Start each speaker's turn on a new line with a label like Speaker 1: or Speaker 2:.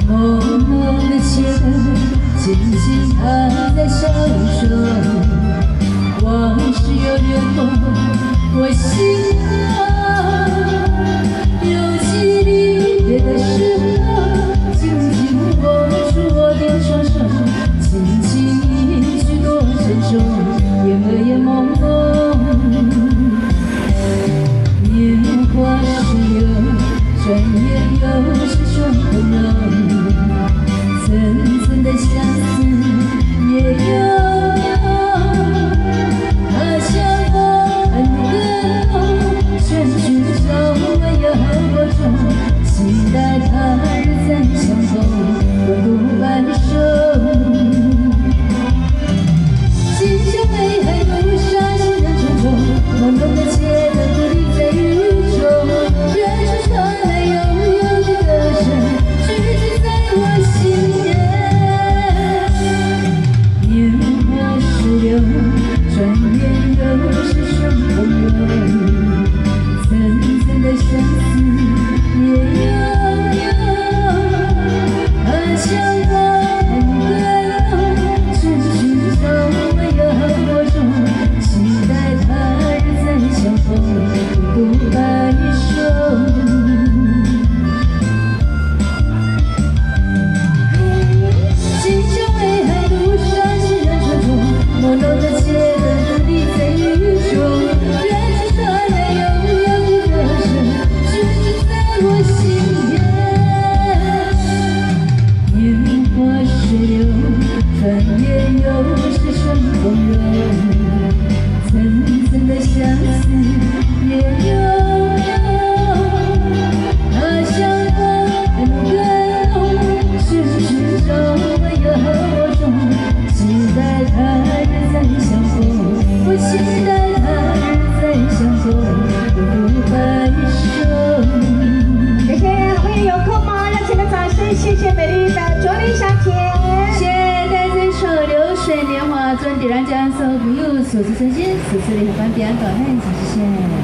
Speaker 1: 朦胧的街灯静静躺在手中，往事又掠过我心头，有几离别的时候，紧紧握住我的双手，轻轻一句多珍重，眼儿也朦胧，年华逝流，转眼又是双红容。层层的相思也悠悠，它像万个梦，全寻找万有波中，期待他日再相逢，共度半生。今宵美海路上行人匆匆，朦胧的街灯独立在雨中，远处传来悠悠的歌声，句句在我心间。年华逝流，转眼又是双红容，层层的相思也悠悠，它像万个梦，只寻找万有波中，期待他日再相逢，共度半生。今宵美海路上行人匆匆，朦胧的街灯独立在雨中，远处传来悠悠的歌声，句句在我心间。年华逝流，转眼又是双红容，层层的相思也悠悠，它像万个梦，只寻找万有波中，期待他日再相逢，我期待他日再相逢，共度半生。
Speaker 2: 谢谢会有空吗？热情的掌声，谢谢美丽的卓林小姐。
Speaker 1: 谢谢带这首《流水年华》，尊点燃将所有朋友所持呈现，此次联合颁奖感恩，谢谢。